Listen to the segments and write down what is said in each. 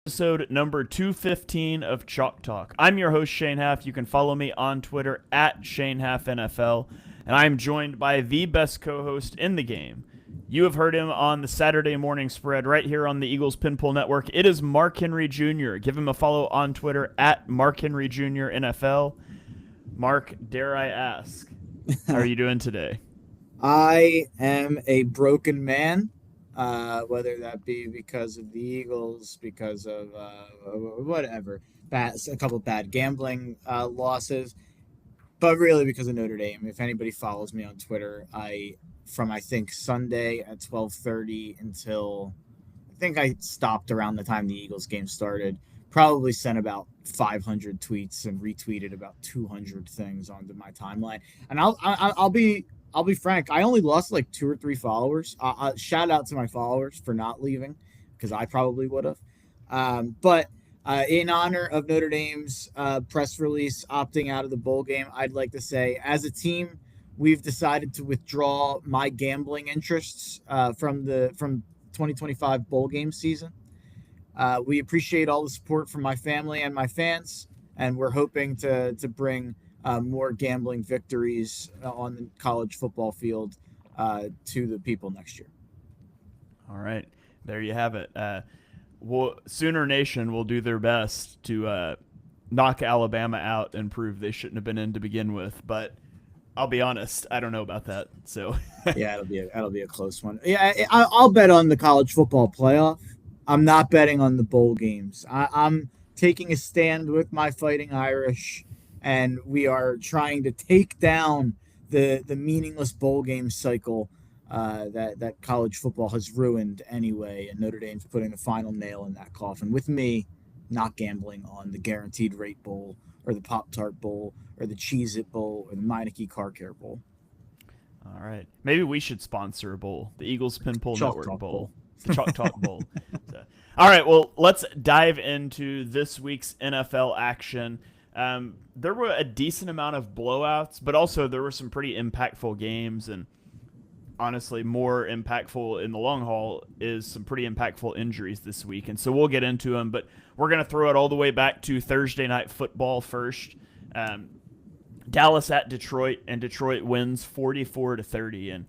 Episode number 215 of Chalk Talk. I'm your host, Shane Haff. You can follow me on Twitter at Shane Haff NFL, and I'm joined by the best co-host in the game. You have heard him on the Saturday morning spread right here on the Eagles Pinpool Network. It is Mark Henry Jr. Give him a follow on Twitter at Mark Henry Jr. NFL. Mark, dare I ask, how are you doing today? I am a broken man, whether that be because of the Eagles, because of whatever, a couple of bad gambling losses, but really because of Notre Dame. If anybody follows me on Twitter, I think Sunday at 12:30 until I think I stopped around the time the Eagles game started. Probably sent about 500 tweets and retweeted about 200 things onto my timeline. And I'll be frank. I only lost like 2 or 3 followers. Shout out to my followers for not leaving because I probably would have. But in honor of Notre Dame's press release opting out of the bowl game, I'd like to say, as a team, we've decided to withdraw my gambling interests from 2025 bowl game season. We appreciate all the support from my family and my fans, and we're hoping to bring more gambling victories on the college football field to the people next year. All right, there you have it. Sooner Nation will do their best to knock Alabama out and prove they shouldn't have been in to begin with. But I'll be honest, I don't know about that. So Yeah, that'll be a close one. Yeah, I'll bet on the college football playoff. I'm not betting on the bowl games. I'm taking a stand with my Fighting Irish, and we are trying to take down the meaningless bowl game cycle that college football has ruined anyway. And Notre Dame's putting the final nail in that coffin with me, not gambling on the Guaranteed Rate Bowl or the Pop Tart Bowl or the Cheez It Bowl or the Meineke Car Care Bowl. all right, maybe we should sponsor a bowl, the Eagles Pinpool Chalk Network Talk Bowl, Bowl. the Chalk Talk Bowl. So, all right, well, let's dive into this week's NFL action. There were a decent amount of blowouts, but also there were some pretty impactful games, and honestly, more impactful in the long haul is some pretty impactful injuries this week. And so we'll get into them, but we're going to throw it all the way back to Thursday Night Football first. Dallas at Detroit, and Detroit wins 44-30. And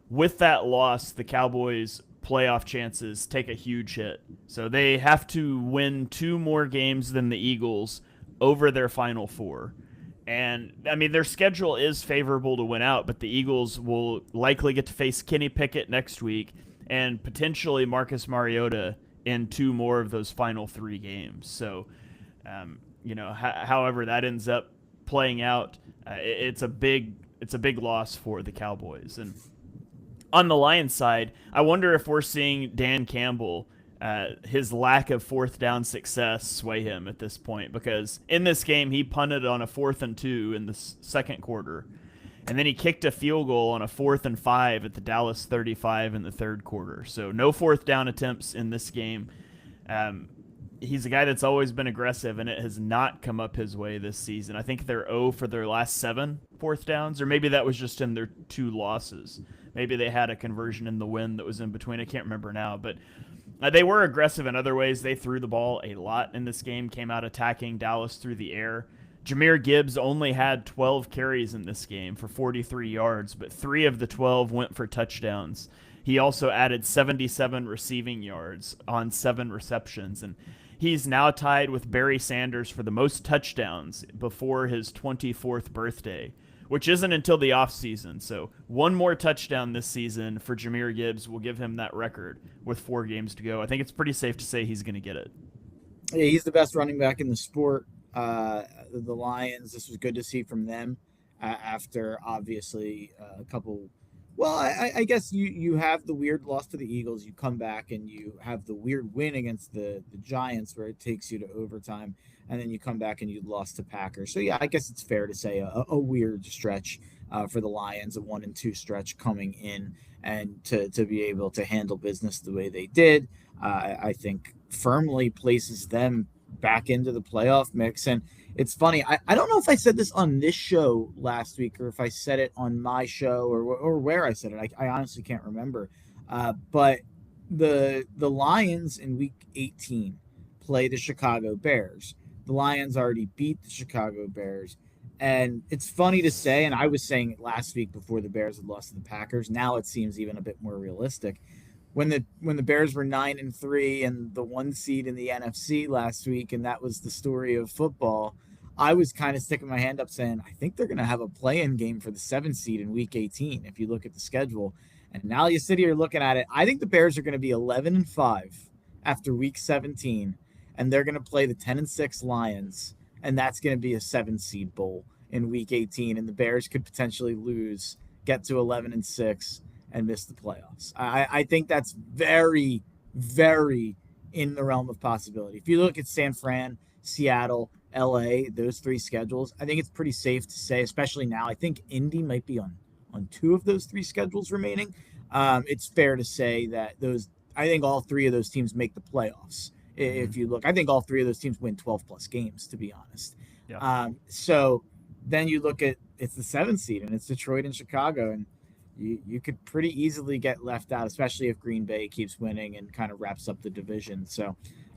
with that loss, the Cowboys' playoff chances take a huge hit. So they have to win 2 more games than the Eagles over their final 4. And, I mean, their schedule is favorable to win out, but the Eagles will likely get to face Kenny Pickett next week and potentially Marcus Mariota in 2 more of those final 3 games. So, however that ends up playing out, it's a big loss for the Cowboys. And on the Lions side, I wonder if we're seeing Dan Campbell, his lack of fourth down success sway him at this point, because in this game he punted on a 4th and 2 in the second quarter, and then he kicked a field goal on a 4th and 5 at the Dallas 35 in the third quarter. So no fourth down attempts in this game. He's a guy that's always been aggressive, and it has not come up his way this season. I think they're 0 for their last 7 fourth downs, or maybe that was just in their 2 losses. Maybe they had a conversion in the win that was in between. I can't remember now, but they were aggressive in other ways. They threw the ball a lot in this game, came out attacking Dallas through the air. Jahmyr Gibbs only had 12 carries in this game for 43 yards, but 3 of the 12 went for touchdowns. He also added 77 receiving yards on 7 receptions, and he's now tied with Barry Sanders for the most touchdowns before his 24th birthday, which isn't until the offseason. So 1 more touchdown this season for Jahmyr Gibbs will give him that record with 4 games to go. I think it's pretty safe to say he's going to get it. Yeah, he's the best running back in the sport. The Lions, this was good to see from them after obviously a couple. Well, I guess you have the weird loss to the Eagles. You come back and you have the weird win against the Giants where it takes you to overtime. And then you come back and you lost to Packers. So, yeah, I guess it's fair to say a weird stretch for the Lions, a 1-2 stretch coming in, and to be able to handle business the way they did, I think firmly places them back into the playoff mix. And it's funny, I don't know if I said this on this show last week or if I said it on my show or where I said it. I honestly can't remember. But the Lions in week 18 play the Chicago Bears. The Lions already beat the Chicago Bears. And it's funny to say, and I was saying it last week before the Bears had lost to the Packers. Now it seems even a bit more realistic. When the Bears were 9-3 and the 1 seed in the NFC last week, and that was the story of football, I was kind of sticking my hand up saying, I think they're going to have a play-in game for the 7 seed in Week 18 if you look at the schedule. And now you sit here looking at it. I think the Bears are going to be 11-5 after Week 17, and they're going to play the 10-6 Lions, and that's going to be a 7 seed bowl in Week 18, and the Bears could potentially lose, get to 11-6, and miss the playoffs. I think that's very, very in the realm of possibility. If you look at San Fran, Seattle, LA, those 3 schedules, I think it's pretty safe to say, especially now, I think Indy might be on 2 of those 3 schedules remaining. It's fair to say that I think all 3 of those teams make the playoffs. If you look, I think all 3 of those teams win 12 plus games, to be honest. Yeah. So then you look at, it's the 7 seed and it's Detroit and Chicago, and you could pretty easily get left out, especially if Green Bay keeps winning and kind of wraps up the division. So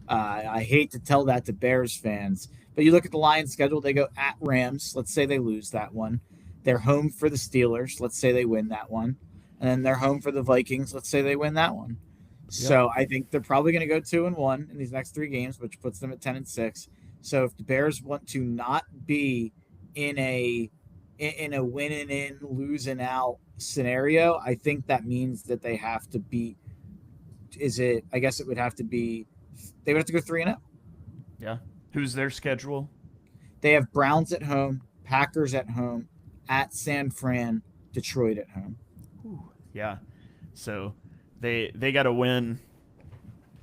I hate to tell that to Bears fans, but you look at the Lions schedule, they go at Rams. Let's say they lose that one. They're home for the Steelers. Let's say they win that one. And then they're home for the Vikings. Let's say they win that one. So I think they're probably going to go 2-1 in these next 3 games, which puts them at 10-6. So if the Bears want to not be in a winning in, losing out scenario, I think that means that they have to beat. I guess it would have to be. They would have to go 3-0. Yeah. Who's their schedule? They have Browns at home, Packers at home, at San Fran, Detroit at home. Yeah. So they got to win.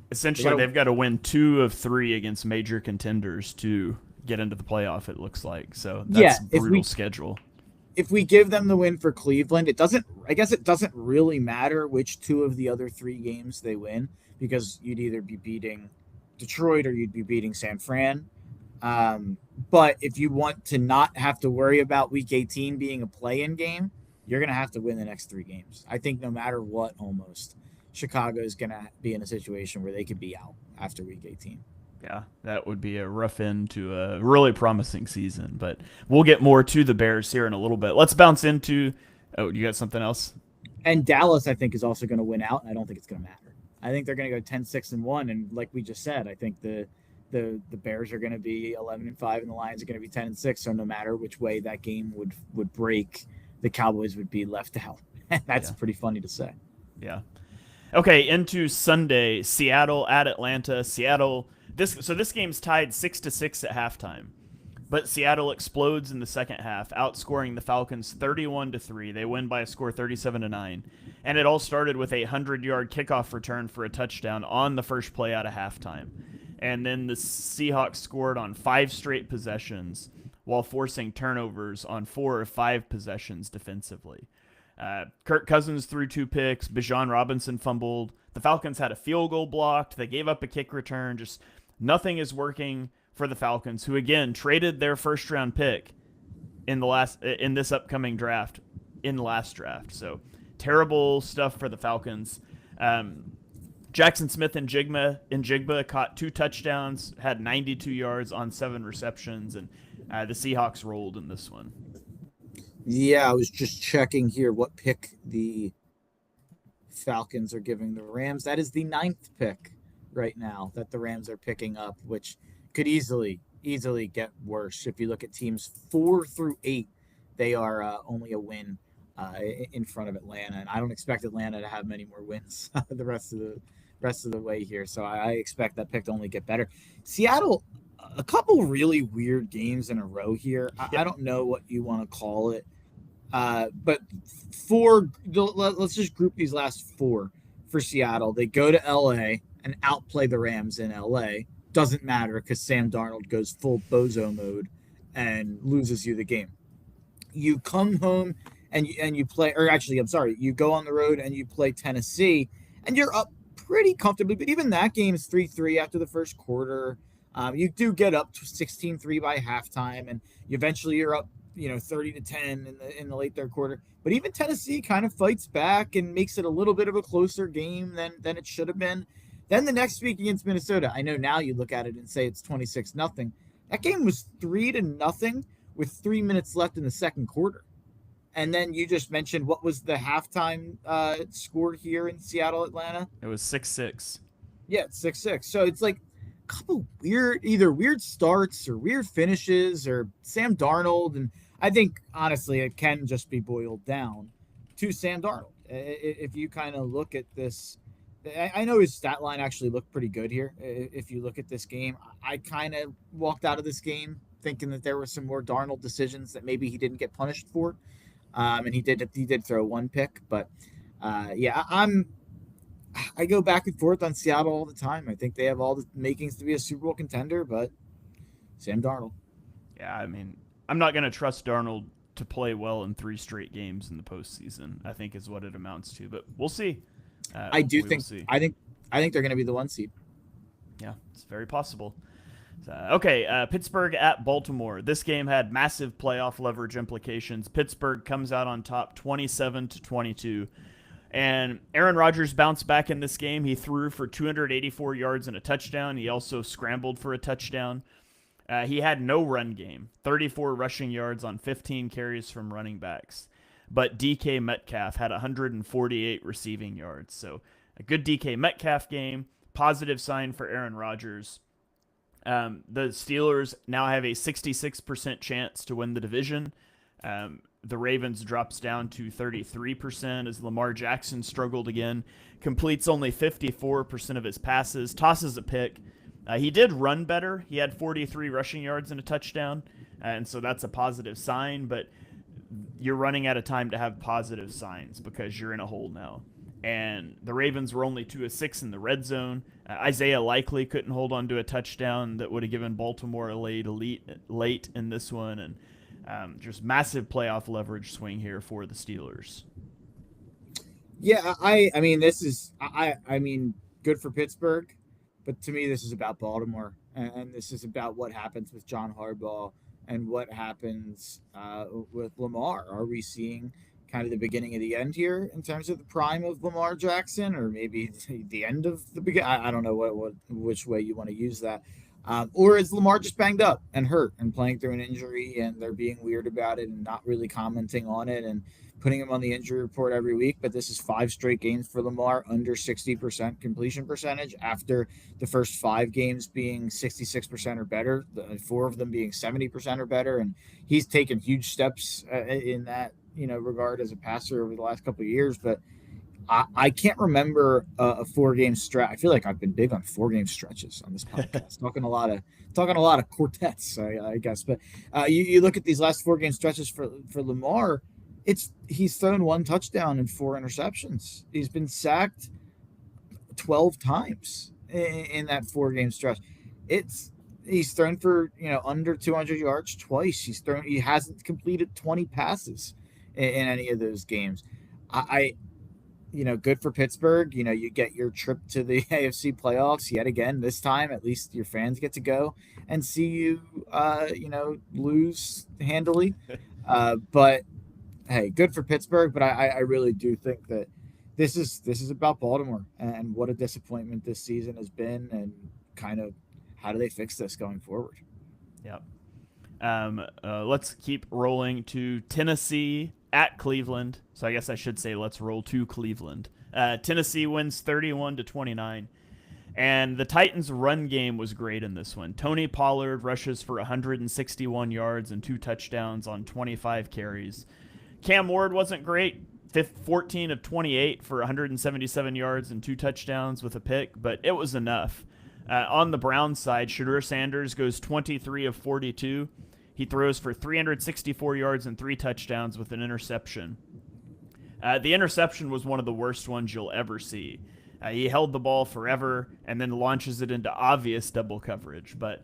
Essentially, they've got to win 2 of 3 against major contenders to get into the playoff, it looks like. So that's a brutal schedule. If we give them the win for Cleveland, it doesn't really matter which 2 of the other 3 games they win, because you'd either be beating Detroit or you'd be beating San Fran. But if you want to not have to worry about Week 18 being a play-in game, you're going to have to win the next 3 games. I think no matter what, almost, Chicago is going to be in a situation where they could be out after Week 18. Yeah, that would be a rough end to a really promising season. But we'll get more to the Bears here in a little bit. Let's bounce into – oh, you got something else? And Dallas, I think, is also going to win out, and I don't think it's going to matter. I think they're going to go 10-6-1, and like we just said, I think the Bears are going to be 11-5, and the Lions are going to be 10-6. So no matter which way that game would break, the Cowboys would be left out. That's pretty funny to say. Yeah. Okay, into Sunday, Seattle at Atlanta. Seattle. This game's tied 6-6 at halftime, but Seattle explodes in the second half, outscoring the Falcons 31-3. They win by a score 37-9, and it all started with a 100-yard kickoff return for a touchdown on the first play out of halftime, and then the Seahawks scored on 5 straight possessions while forcing turnovers on 4 of 5 possessions defensively. Kirk Cousins threw 2 picks. Bijan Robinson fumbled. The Falcons had a field goal blocked. They gave up a kick return. Just nothing is working for the Falcons, who again traded their first-round pick in this upcoming draft, in the last draft. So terrible stuff for the Falcons. Jackson Smith and Jigba caught 2 touchdowns, had 92 yards on 7 receptions, and the Seahawks rolled in this one. Yeah, I was just checking here what pick the Falcons are giving the Rams. That is the 9th pick right now that the Rams are picking up, which could easily get worse. If you look at teams 4 through 8, they are only a win in front of Atlanta, and I don't expect Atlanta to have many more wins the rest of the way here. So I expect that pick to only get better. Seattle, a couple really weird games in a row here. I don't know what you want to call it. But let's just group these last 4 for Seattle. They go to LA and outplay the Rams in LA. Doesn't matter because Sam Darnold goes full bozo mode and loses you the game. You come home and you play, or actually, I'm sorry, you go on the road and you play Tennessee and you're up pretty comfortably. But even that game is 3-3 after the first quarter. You do get up to 16-3 by halftime, and eventually you're up 30-10 in the late third quarter. But even Tennessee kind of fights back and makes it a little bit of a closer game than it should have been. Then the next week against Minnesota, I know now you look at it and say it's 26-0. That game was 3-0 with 3 minutes left in the second quarter. And then you just mentioned what was the halftime score here in Seattle, Atlanta? It was 6-6. Yeah, it's 6-6. So it's like a couple either weird starts or weird finishes or Sam Darnold. And I think, honestly, it can just be boiled down to Sam Darnold. If you kind of look at this, I know his stat line actually looked pretty good here. If you look at this game, I kind of walked out of this game thinking that there were some more Darnold decisions that maybe he didn't get punished for. And he did throw one pick, but yeah, I go back and forth on Seattle all the time. I think they have all the makings to be a Super Bowl contender, but Sam Darnold. Yeah, I mean, I'm not going to trust Darnold to play well in 3 straight games in the postseason, I think is what it amounts to. But we'll see. I do we think. will see. I think they're going to be the 1 seed. Yeah, it's very possible. Okay, Pittsburgh at Baltimore. This game had massive playoff leverage implications. Pittsburgh comes out on top 27-22. And Aaron Rodgers bounced back in this game. He threw for 284 yards and a touchdown. He also scrambled for a touchdown. He had no run game, 34 rushing yards on 15 carries from running backs. But DK Metcalf had 148 receiving yards. So a good DK Metcalf game, positive sign for Aaron Rodgers. The Steelers now have a 66% chance to win the division. The Ravens drops down to 33% as Lamar Jackson struggled again, completes only 54% of his passes, tosses a pick. He did run better. He had 43 rushing yards and a touchdown, and so that's a positive sign, but you're running out of time to have positive signs because you're in a hole now. And the Ravens were only 2 of 6 in the red zone. Isaiah Likely couldn't hold on to a touchdown that would have given Baltimore a late in this one, and just massive playoff leverage swing here for the Steelers. Yeah, I mean this is I mean good for Pittsburgh, but to me this is about Baltimore, and this is about what happens with John Harbaugh and what happens with Lamar. Are we seeing kind of the beginning of the end here in terms of the prime of Lamar Jackson, or maybe the end of the beginning? I don't know which way you want to use that. Or is Lamar just banged up and hurt and playing through an injury, and they're being weird about it and not really commenting on it and putting him on the injury report every week? But this is 5 straight games for Lamar under 60% completion percentage after the first 5 games being 66% or better, 4 of them being 70% or better. And he's taken huge steps in that regard as a passer over the last couple of years. But I can't remember a 4-game stretch. I feel like I've been big on 4-game stretches on this podcast, talking a lot of quartets, I guess. But you look at these last 4-game stretches for Lamar. He's thrown 1 touchdown and 4 interceptions. He's been sacked 12 times in that 4-game stretch. He's thrown for under 200 yards twice. He hasn't completed 20 passes in any of those games. Good for Pittsburgh. You get your trip to the AFC playoffs yet again. This time, at least your fans get to go and see you, lose handily. But hey, good for Pittsburgh. But I really do think that this is about Baltimore and what a disappointment this season has been, and kind of how do they fix this going forward. Yep. Let's keep rolling to Tennessee at Cleveland. So I guess I should say let's roll to Cleveland. Tennessee wins 31-29. And the Titans' run game was great in this one. Tony Pollard rushes for 161 yards and 2 touchdowns on 25 carries. Cam Ward wasn't great. 14 of 28 for 177 yards and 2 touchdowns with a pick, but it was enough. On the Browns side, Shedeur Sanders goes 23 of 42. He throws for 364 yards and 3 touchdowns with an interception. The interception was one of the worst ones you'll ever see. He held the ball forever and then launches it into obvious double coverage. But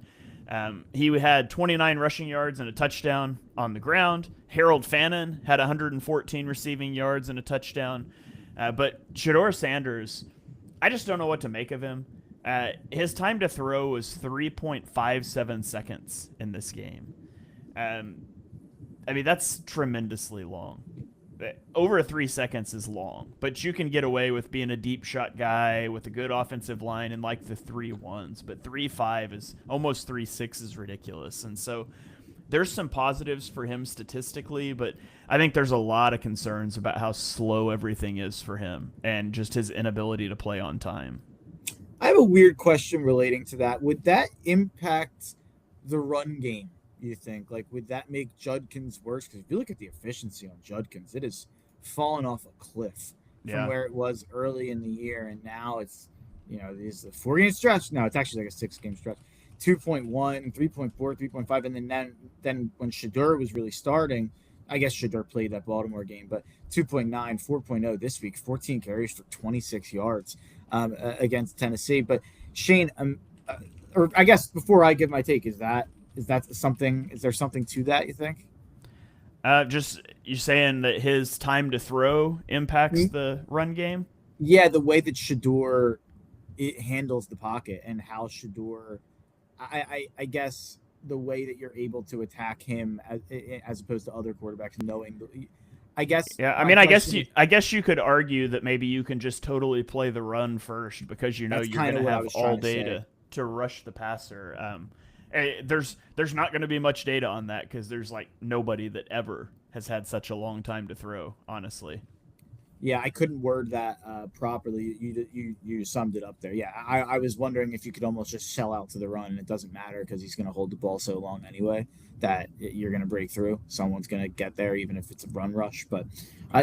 he had 29 rushing yards and a touchdown on the ground. Harold Fannin had 114 receiving yards and a touchdown. But Shedeur Sanders, I just don't know what to make of him. His time to throw was 3.57 seconds in this game. I mean, that's tremendously long. over 3 seconds is long, but you can get away with being a deep shot guy with a good offensive line and like the 3-1s, but 3-5 is almost 3-6 is ridiculous. And so there's some positives for him statistically, but I think there's a lot of concerns about how slow everything is for him and just his inability to play on time. I have a weird question relating to that. Would that impact the run game, you think? Like, would that make Judkins worse? Because if you look at the efficiency on Judkins, it has fallen off a cliff from Yeah. where it was early in the year. And now it's, these 4-game stretch. No, it's actually like a 6-game stretch. 2.1, 3.4, 3.5. And then when Shedeur was really starting, I guess Shedeur played that Baltimore game, but 2.9, 4.0 this week, 14 carries for 26 yards against Tennessee. But Shane, or I guess before I give my take, is that something? Is there something to that, you think? Just you saying that his time to throw impacts the run game? Yeah, the way that Shedeur it handles the pocket and how Shedeur, I guess the way that you're able to attack him as opposed to other quarterbacks, knowing. I guess Yeah, I my mean, question is, I guess you could argue that maybe you can just totally play the run first because you know that's you're kind going of to what I have was all trying to day say. to rush the passer. There's not going to be much data on that because there's like nobody that ever has had such a long time to throw. Honestly, Yeah, I couldn't word that properly. You summed it up there. Yeah, I was wondering if you could almost just shell out to the run, and it doesn't matter because he's going to hold the ball so long anyway that you're going to break through. Someone's going to get there, even if it's a run rush. But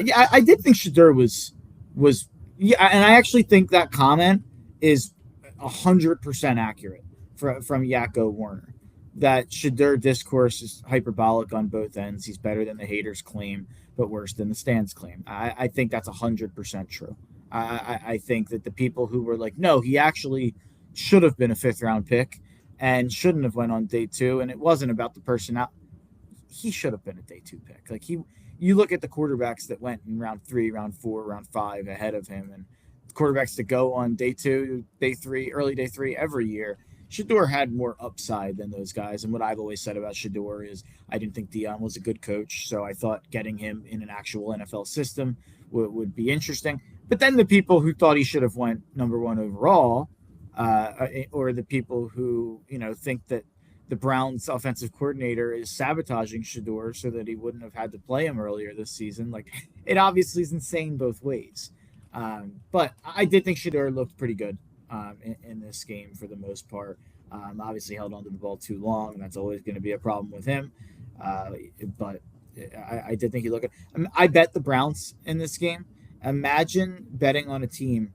yeah, I did think Shedeur was yeah, and I actually think that comment is 100% accurate from Yakko Warner. That Shedeur discourse is hyperbolic on both ends. He's better than the haters claim, but worse than the stands claim. I think that's 100% true. I think that the people who were like, no, he actually should have been a 5th-round pick and shouldn't have went on day 2, and it wasn't about the personnel. He should have been a day 2 pick. You look at the quarterbacks that went in round 3, round 4, round 5 ahead of him, and quarterbacks that go on day 2, day 3, early day 3 every year. Shedeur had more upside than those guys. And what I've always said about Shedeur is I didn't think Dion was a good coach. So I thought getting him in an actual NFL system would be interesting. But then the people who thought he should have went number 1 overall, or the people who, think that the Browns offensive coordinator is sabotaging Shedeur so that he wouldn't have had to play him earlier this season. Like, it obviously is insane both ways. But I did think Shedeur looked pretty good in this game for the most part. Obviously held onto the ball too long, and that's always going to be a problem with him. But I did think he looked good. I bet the Browns in this game. Imagine betting on a team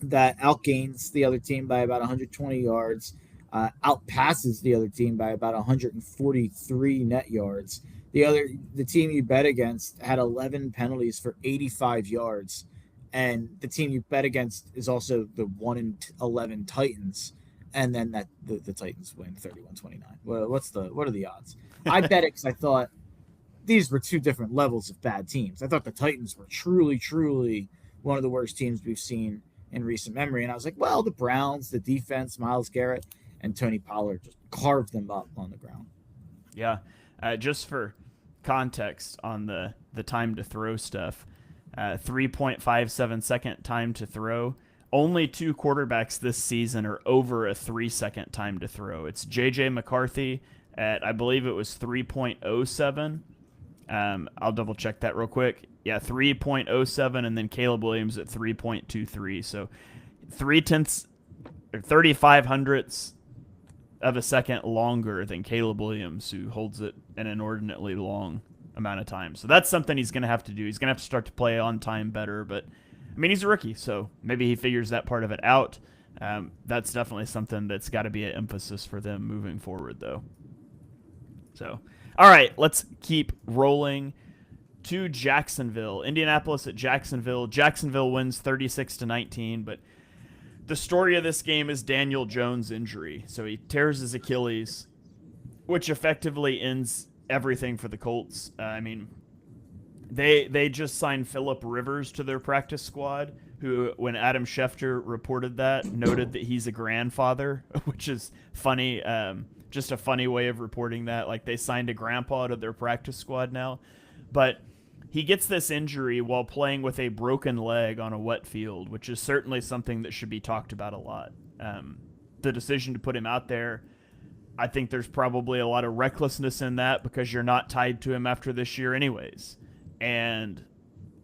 that outgains the other team by about 120 yards, outpasses the other team by about 143 net yards. The team you bet against had 11 penalties for 85 yards, and the team you bet against is also the 1-11 Titans, and then the Titans win 31-29. Well, what are the odds? I bet it because I thought these were 2 different levels of bad teams. I thought the Titans were truly one of the worst teams we've seen in recent memory, and I was like, well, the Browns, the defense, Myles Garrett, and Tony Pollard just carved them up on the ground. yeah. Just for context on the time to throw stuff. 3.57 second time to throw. Only 2 quarterbacks this season are over a 3-second time to throw. It's J.J. McCarthy at, I believe it was 3.07. I'll double check that real quick. Yeah, 3.07, and then Caleb Williams at 3.23. So 0.3 or 35 hundredths of a second longer than Caleb Williams, who holds it an inordinately long amount of time. So that's something he's going to have to do. He's going to have to start to play on time better. But I mean, he's a rookie, so maybe he figures that part of it out. That's definitely something that's got to be an emphasis for them moving forward, though. So, all right, let's keep rolling to Jacksonville. Indianapolis at Jacksonville. Jacksonville wins 36-19, but the story of this game is Daniel Jones' injury. So he tears his Achilles, which effectively ends everything for the Colts. I mean, they just signed Phillip Rivers to their practice squad, who, when Adam Schefter reported that, noted that he's a grandfather, which is funny. Just a funny way of reporting that. Like, they signed a grandpa to their practice squad now. But he gets this injury while playing with a broken leg on a wet field, which is certainly something that should be talked about a lot. The decision to put him out there, I think there's probably a lot of recklessness in that because you're not tied to him after this year, anyways. And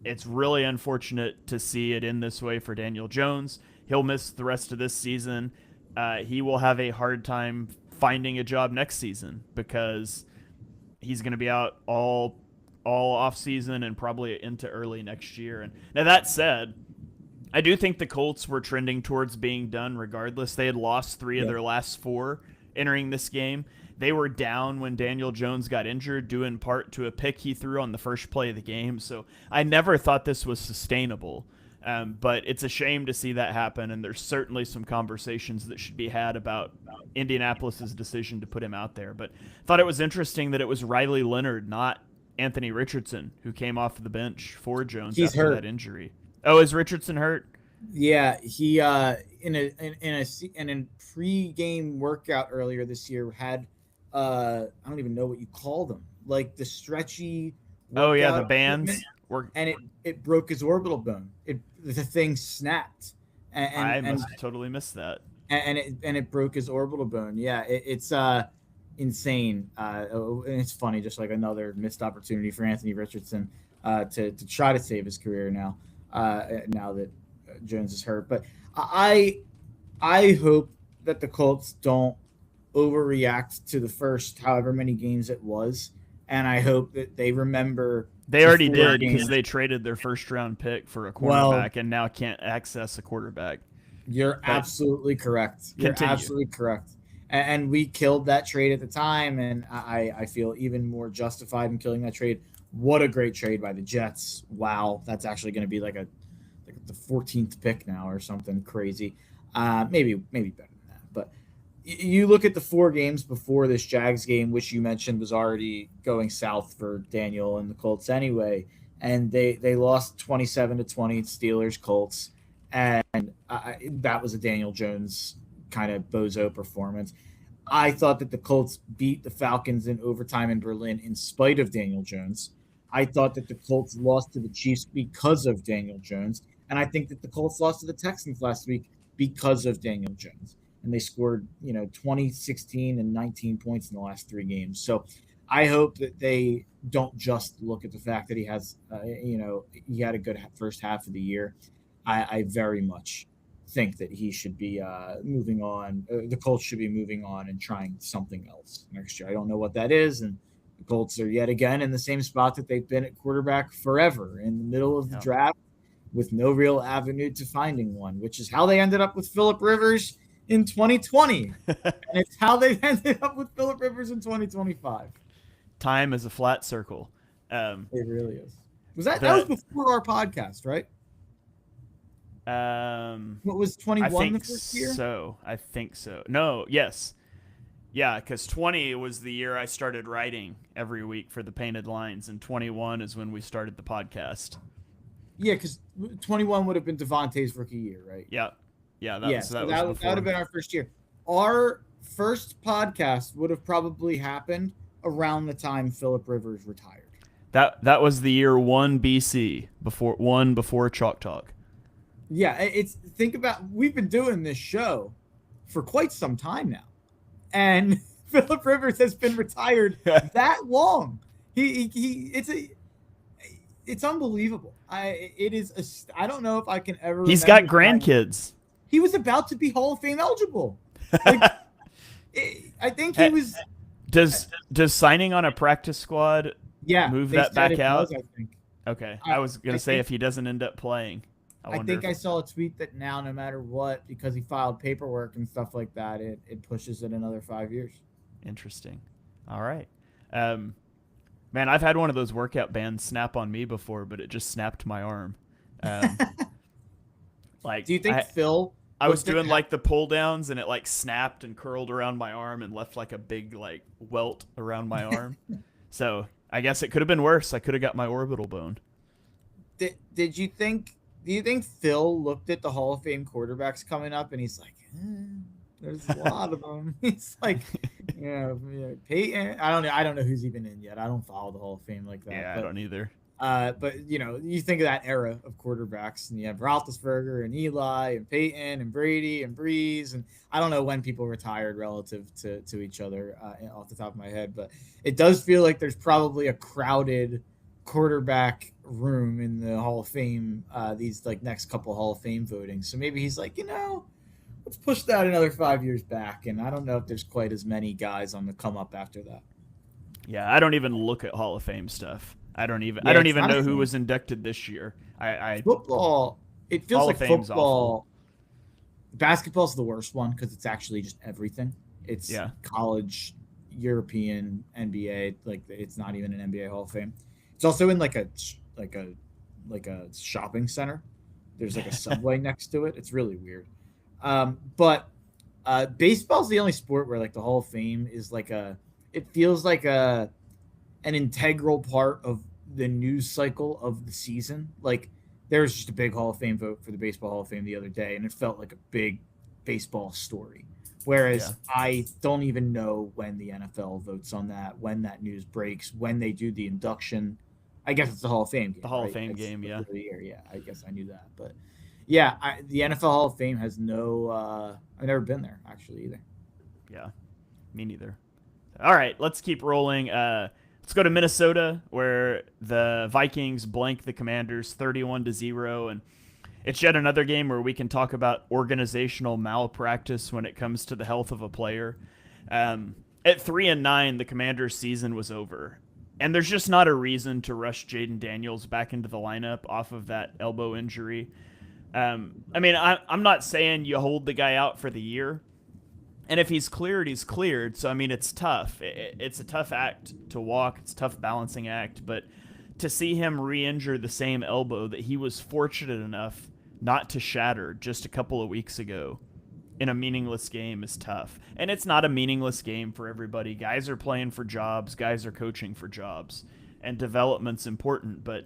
it's really unfortunate to see it in this way for Daniel Jones. He'll miss the rest of this season. He will have a hard time finding a job next season because he's going to be out all off season and probably into early next year. And now that said, I do think the Colts were trending towards being done regardless. They had lost 3 of their last 4 entering this game. They were down when Daniel Jones got injured, due in part to a pick he threw on the first play of the game. So I never thought this was sustainable. But it's a shame to see that happen, and there's certainly some conversations that should be had about Indianapolis's decision to put him out there. But I thought it was interesting that it was Riley Leonard, not Anthony Richardson, who came off the bench for Jones after that injury. Oh, is Richardson hurt? Yeah, he in a pre-game workout earlier this year had I don't even know what you call them, like the stretchy. Oh yeah, the bands. And it broke his orbital bone. The thing snapped. I must have totally missed that. And it broke his orbital bone. Yeah, it's insane. And it's funny, just like another missed opportunity for Anthony Richardson to try to save his career now that Jones is hurt. But I hope that the Colts don't overreact to the first however many games it was, and I hope that they remember. They already did because they traded their first-round pick for a quarterback and now can't access a quarterback. You're absolutely correct. You're absolutely correct. And we killed that trade at the time, and I feel even more justified in killing that trade. What a great trade by the Jets. Wow, that's actually going to be like the 14th pick now or something crazy. Maybe better than that. But you look at the 4 games before this Jags game, which you mentioned was already going south for Daniel and the Colts anyway, and they lost 27-20 Steelers Colts, and that was a Daniel Jones kind of bozo performance. I thought that the Colts beat the Falcons in overtime in Berlin in spite of Daniel Jones. I thought that the Colts lost to the Chiefs because of Daniel Jones, and I think that the Colts lost to the Texans last week because of Daniel Jones. And they scored, 20, 16, and 19 points in the last 3 games. So I hope that they don't just look at the fact that he has, he had a good first half of the year. I very much think that he should be moving on. The Colts should be moving on and trying something else next year. I don't know what that is. And the Colts are yet again in the same spot that they've been at quarterback forever, in the middle of the draft with no real avenue to finding one, which is how they ended up with Phillip Rivers in 2020. And it's how they've ended up with Phillip Rivers in 2025. Time is a flat circle. It really is. That was before our podcast, right? What was 21 the first year? I think so. No, yes. Yeah, because 20 was the year I started writing every week for the Painted Lines, and 21 is when we started the podcast. Yeah, because 21 would have been Devontae's rookie year, right? Yeah. Yeah, that would have been our first year. Our first podcast would have probably happened around the time Phillip Rivers retired. That was the year 1 BC, before Chalk Talk. Yeah, think about, we've been doing this show for quite some time now, and Phillip Rivers has been retired that long. It's unbelievable. I don't know if I can ever. He's got grandkids. He was about to be Hall of Fame eligible. I think he was. Does signing on a practice squad move that back out? I think. Okay, I was gonna say if he doesn't end up playing. I think I saw a tweet that now, no matter what, because he filed paperwork and stuff like that, it pushes it another 5 years. Interesting. All right. Man, I've had one of those workout bands snap on me before, but it just snapped my arm. Do you think Phil? I was doing like the pull downs, and it like snapped and curled around my arm and left like a big like welt around my arm. So I guess it could have been worse. I could have got my orbital bone. Did you think? Do you think Phil looked at the Hall of Fame quarterbacks coming up and he's like, there's a lot of them. He's like, Peyton. I don't know who's even in yet. I don't follow the Hall of Fame like that. Yeah, I don't either. But you think of that era of quarterbacks, and you have Roethlisberger and Eli and Peyton and Brady and Breeze, and I don't know when people retired relative to each other off the top of my head, but it does feel like there's probably a crowded quarterback room in the Hall of Fame. These like next couple Hall of Fame voting, so maybe he's like, let's push that another 5 years back, and I don't know if there's quite as many guys on the come up after that. Yeah, I don't even look at Hall of Fame stuff. I Yeah, don't it's even not a know who thing. was inducted this year. I Football, it feels Hall of like Fame's awful. football. Basketball's the worst one because it's actually just everything. It's Yeah. college, European, NBA. Like it's not even an NBA Hall of Fame. It's also in like a like a shopping center. There's like a subway next to it. It's really weird. But baseball's the only sport where like the Hall of Fame is like a. It feels like a an integral part of the news cycle of the season. Like there was just a big Hall of Fame vote for the Baseball Hall of Fame the other day, and it felt like a big baseball story. Yeah. Whereas I don't even know when the NFL votes on that, when that news breaks, when they do the induction. I guess it's the Hall of Fame The game, Hall of right? Fame It's game, yeah. before the year. Yeah, I guess I knew that, but yeah, the NFL Hall of Fame has no. I've never been there actually either. Yeah. Me neither. All right, let's keep rolling. Let's go to Minnesota, where the Vikings blank the Commanders 31-0, and it's yet another game where we can talk about organizational malpractice when it comes to the health of a player. At 3-9, the Commanders' season was over, and there's just not a reason to rush Jaden Daniels back into the lineup off of that elbow injury. I mean, I'm not saying you hold the guy out for the year, and if he's cleared, he's cleared. So I mean, it's tough. It's a tough act to walk. It's a tough balancing act. But to see him re-injure the same elbow that he was fortunate enough not to shatter just a couple of weeks ago in a meaningless game is tough. And it's not a meaningless game for everybody. Guys are playing for jobs. Guys are coaching for jobs. And development's important. But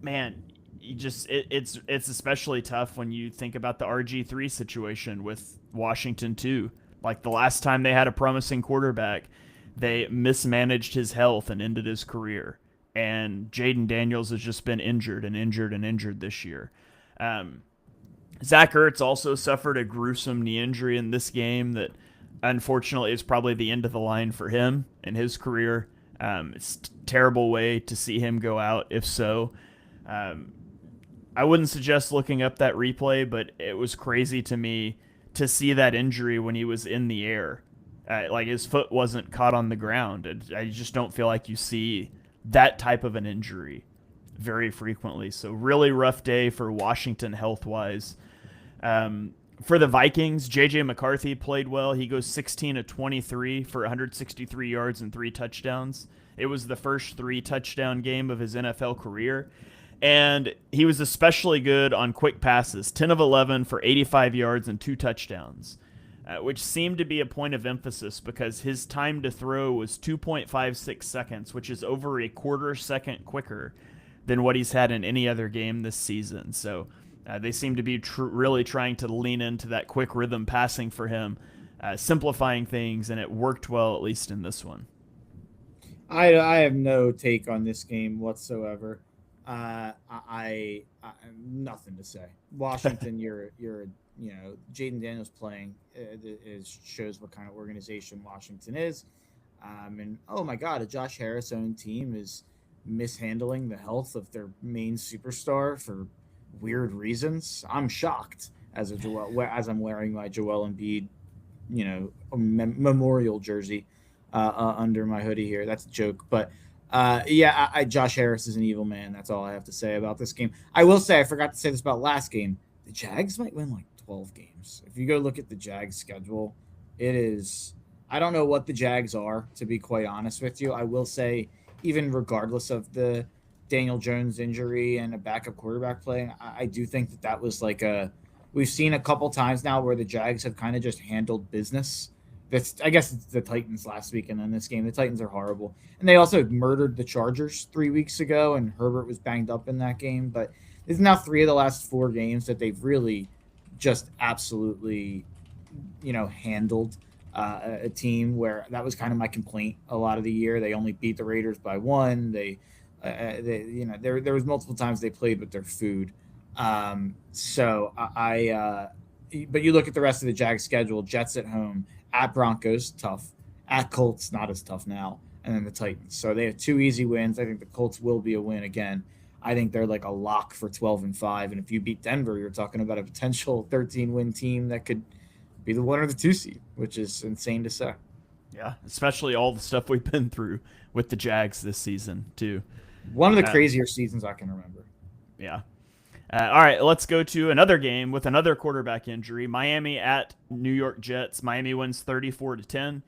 man, it's especially tough when you think about the RG3 situation with Washington too. Like the last time they had a promising quarterback, they mismanaged his health and ended his career. And Jaden Daniels has just been injured and injured and injured this year. Um, Zach Ertz also suffered a gruesome knee injury in this game that unfortunately is probably the end of the line for him in his career. It's a terrible way to see him go out if so. Um, I wouldn't suggest looking up that replay, but it was crazy to me to see that injury when he was in the air. Like his foot wasn't caught on the ground. I just don't feel like you see that type of an injury very frequently. So really rough day for Washington health wise. For the Vikings, JJ McCarthy played well. He goes 16 of 23 for 163 yards and 3 touchdowns. It was the first 3 touchdown game of his NFL career. And he was especially good on quick passes, 10 of 11 for 85 yards and 2 touchdowns, which seemed to be a point of emphasis because his time to throw was 2.56 seconds, which is over a quarter second quicker than what he's had in any other game this season. So they seem to be really trying to lean into that quick rhythm passing for him, simplifying things, and it worked well, at least in this one. I have no take on this game whatsoever. Nothing to say. Washington, you're Jaden Daniels playing is shows what kind of organization Washington is. And oh my God, a Josh Harris owned team is mishandling the health of their main superstar for weird reasons. I'm shocked as I'm wearing my Joel Embiid, memorial jersey under my hoodie here. That's a joke, but yeah, Josh Harris is an evil man. That's all I have to say about this game. I will say I forgot to say this about last game. The Jags might win like 12 games. If you go look at the Jags schedule, it is. I don't know what the Jags are, to be quite honest with you. I will say, even regardless of the Daniel Jones injury and a backup quarterback play, I do think that was like a. We've seen a couple times now where the Jags have kind of just handled business. I guess it's the Titans last week, and in this game, the Titans are horrible, and they also murdered the Chargers 3 weeks ago, and Herbert was banged up in that game. But it's now 3 of the last 4 games that they've really just absolutely, handled a team where that was kind of my complaint a lot of the year. They only beat the Raiders by 1. They There was multiple times they played with their food. But you look at the rest of the Jags schedule: Jets at home, at Broncos, tough, at Colts, not as tough now, and then the Titans. So they have 2 easy wins. I think the Colts will be a win again. I think they're like a lock for 12-5. And if you beat Denver, you're talking about a potential 13-win team that could be the 1 or the 2 seed, which is insane to say. Yeah, especially all the stuff we've been through with the Jags this season too. One of the crazier seasons I can remember. Yeah. All right, let's go to another game with another quarterback injury. Miami at New York Jets. Miami wins 34-10.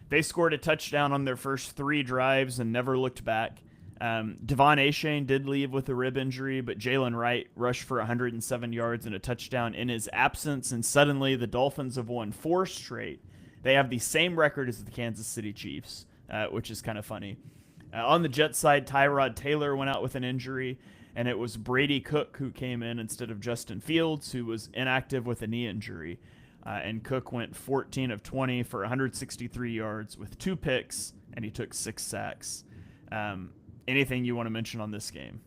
They scored a touchdown on their first 3 drives and never looked back. Devon Achane did leave with a rib injury, but Jalen Wright rushed for 107 yards and a touchdown in his absence, and suddenly the Dolphins have won 4 straight. They have the same record as the Kansas City Chiefs, which is kind of funny. On the Jets side, Tyrod Taylor went out with an injury, and it was Brady Cook who came in instead of Justin Fields, who was inactive with a knee injury. And Cook went 14 of 20 for 163 yards with 2 picks, and he took 6 sacks. Anything you want to mention on this game?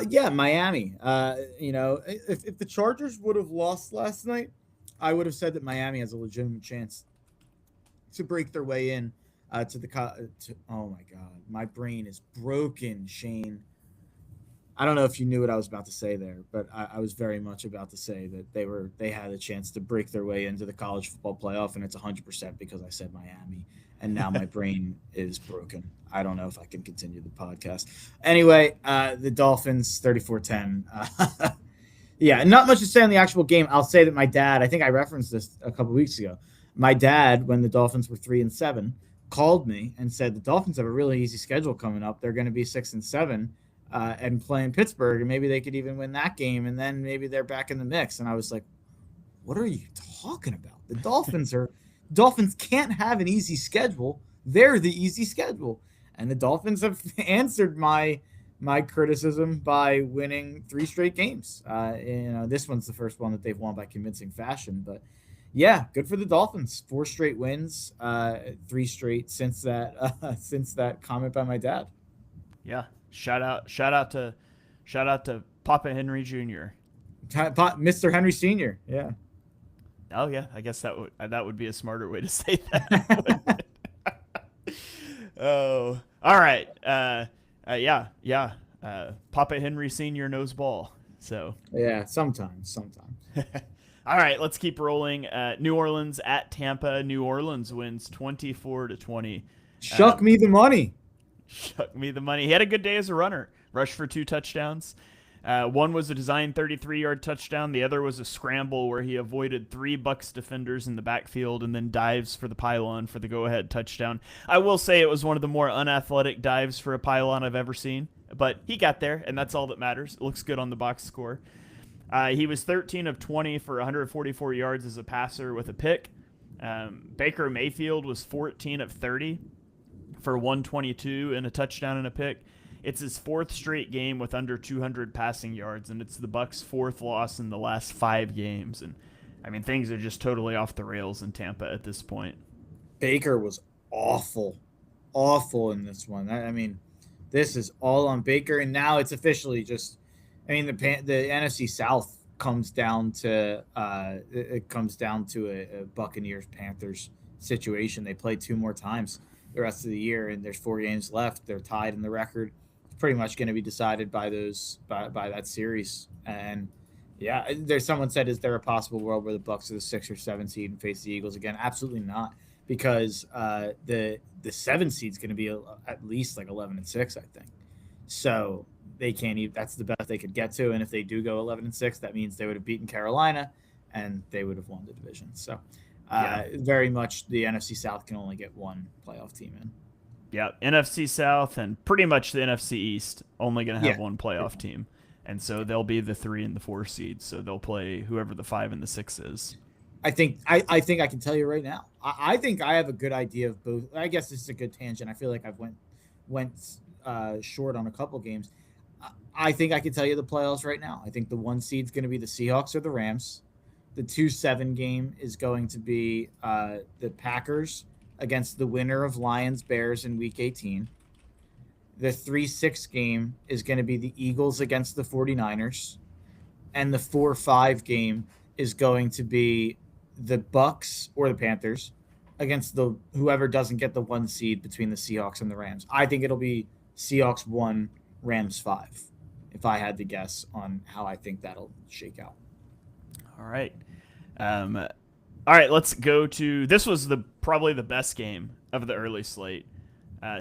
Yeah, Miami. If the Chargers would have lost last night, I would have said that Miami has a legitimate chance to break their way in oh my God, my brain is broken, Shane. I don't know if you knew what I was about to say there, but I was very much about to say that they had a chance to break their way into the college football playoff, and it's 100% because I said Miami, and now my brain is broken. I don't know if I can continue the podcast. Anyway, the Dolphins 34-10. Yeah, not much to say on the actual game. I'll say that my dad, I think I referenced this a couple weeks ago. My dad, when the Dolphins were 3-7, called me and said the Dolphins have a really easy schedule coming up. They're going to be 6-7 and playing Pittsburgh, and maybe they could even win that game, and then maybe they're back in the mix. And I was like, what are you talking about? The Dolphins can't have an easy schedule. They're the easy schedule. And the Dolphins have answered my criticism by winning 3 straight games. This one's the first one that they've won by convincing fashion, but yeah, good for the Dolphins. 4 straight wins, 3 straight since that comment by my dad. Yeah, shout out to Papa Henry Jr. Mr. Henry Sr. Yeah. Oh yeah, I guess that would be a smarter way to say that. Oh, all right. Yeah. Papa Henry Sr. knows ball. So yeah, sometimes. All right, let's keep rolling. New Orleans at Tampa. New Orleans wins 24-20. Shuck me the money. Shuck me the money. He had a good day as a runner. Rushed for 2 touchdowns. One was a designed 33-yard touchdown. The other was a scramble where he avoided 3 Bucs defenders in the backfield and then dives for the pylon for the go-ahead touchdown. I will say it was one of the more unathletic dives for a pylon I've ever seen, but he got there, and that's all that matters. It looks good on the box score. He was 13 of 20 for 144 yards as a passer with a pick. Baker Mayfield was 14 of 30 for 122 and a touchdown and a pick. It's his 4th straight game with under 200 passing yards, and it's the Bucs' 4th loss in the last 5 games. And I mean, things are just totally off the rails in Tampa at this point. Baker was awful in this one. I mean, this is all on Baker, and now it's officially just. I mean, the NFC South comes down to a Buccaneers Panthers situation. They play 2 more times the rest of the year, and there's 4 games left. They're tied in the record. It's pretty much going to be decided by that series. And yeah, there's someone said, is there a possible world where the Bucs are the 6 or 7 seed and face the Eagles again? Absolutely not, because the 7 seed is going to be at least like 11-6, I think. So they can't even. That's the best they could get to, and if they do go 11-6, that means they would have beaten Carolina, and they would have won the division. So, very much the NFC South can only get 1 playoff team in. Yeah, NFC South and pretty much the NFC East only going to have 1 playoff team, and so they'll be the 3 and the 4 seeds. So they'll play whoever the 5 and the 6 is. I think I can tell you right now. I think I have a good idea of both. I guess this is a good tangent. I feel like I've went short on a couple games. I think I can tell you the playoffs right now. I think the 1 seed is going to be the Seahawks or the Rams. The 2-7 game is going to be the Packers against the winner of Lions Bears in Week 18. The 3-6 game is going to be the Eagles against the 49ers, and the 4-5 game is going to be the Bucks or the Panthers against the whoever doesn't get the 1 seed between the Seahawks and the Rams. I think it'll be Seahawks 1, Rams 5, if I had to guess on how I think that'll shake out. All right. All right, let's go to this was probably the best game of the early slate.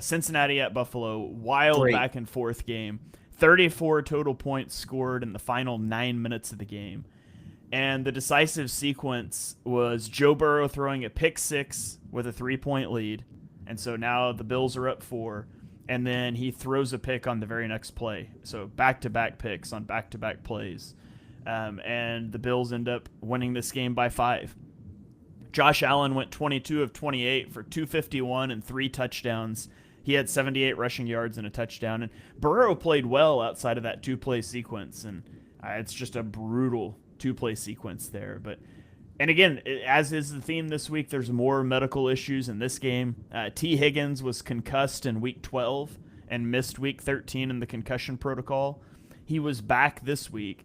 Cincinnati at Buffalo, wild Great. back and forth game. 34 total points scored in the final 9 minutes of the game. And the decisive sequence was Joe Burrow throwing a pick six with a 3-point lead. And so now the Bills are up 4. And then he throws a pick on the very next play. So back-to-back picks on back-to-back plays. And the Bills end up winning this game by 5. Josh Allen went 22 of 28 for 251 and 3 touchdowns. He had 78 rushing yards and a touchdown. And Burrow played well outside of that 2-play sequence. And it's just a brutal 2-play sequence there. And again, as is the theme this week, there's more medical issues in this game. T. Higgins was concussed in week 12 and missed week 13 in the concussion protocol. He was back this week.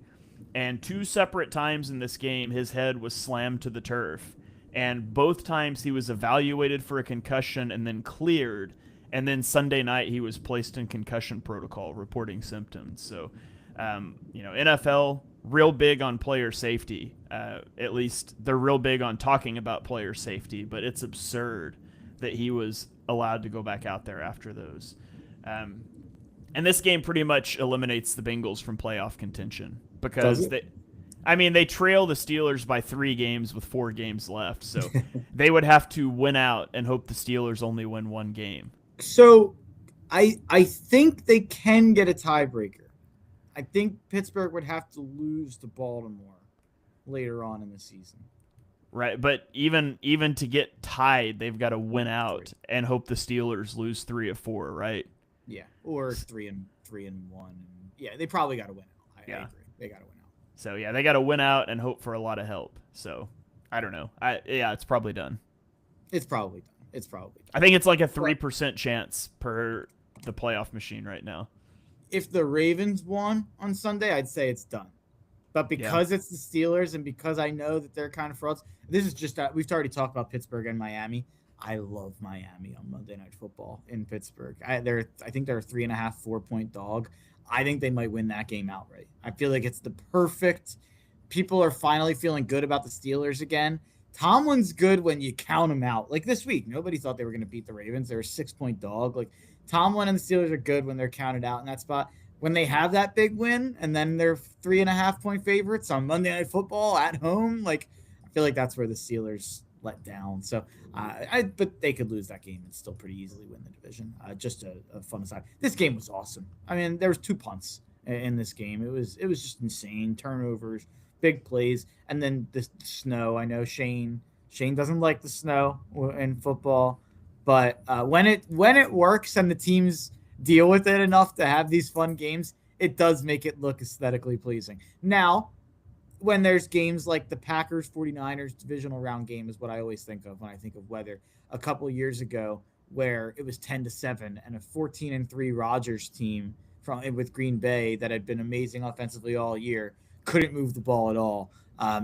And 2 separate times in this game, his head was slammed to the turf. And both times he was evaluated for a concussion and then cleared. And then Sunday night he was placed in concussion protocol, reporting symptoms. So, NFL, real big on player safety. At least they're real big on talking about player safety. But it's absurd that he was allowed to go back out there after those. And this game pretty much eliminates the Bengals from playoff contention. Because they trail the Steelers by 3 games with 4 games left. So they would have to win out and hope the Steelers only win 1 game. So I think they can get a tiebreaker. I think Pittsburgh would have to lose to Baltimore later on in the season. Right, but even to get tied, they've got to win out and hope the Steelers lose 3 of 4, right? Yeah, or 3 and 1. Yeah, they probably got to win out. I agree. They got to win out. So yeah, they got to win out and hope for a lot of help. So I don't know. It's probably done. It's probably done. I think it's like a 3% chance per the playoff machine right now. If the Ravens won on Sunday, I'd say it's done. But because it's the Steelers and because I know that they're kind of frauds, this is just we've already talked about Pittsburgh and Miami. I love Miami on Monday Night Football in Pittsburgh. I think they're a 3.5, 4-point dog. I think they might win that game outright. I feel like it's the perfect. People are finally feeling good about the Steelers again. Tomlin's good when you count him out. Like this week, nobody thought they were going to beat the Ravens. They're a 6-point dog. Like Tomlin and the Steelers are good when they're counted out in that spot. When they have that big win and then they're 3.5-point favorites on Monday Night Football at home, like I feel like that's where the Steelers let down. So, but they could lose that game and still pretty easily win the division. Just a fun aside. This game was awesome. I mean, there was 2 punts in this game. It was just insane. Turnovers, big plays, and then the snow. I know Shane doesn't like the snow in football, but when it works and the teams deal with it enough to have these fun games, it does make it look aesthetically pleasing. Now, when there's games like the Packers 49ers divisional round game is what I always think of when I think of weather. A couple of years ago where it was 10-7 and a 14-3 Rodgers team with Green Bay that had been amazing offensively all year couldn't move the ball at all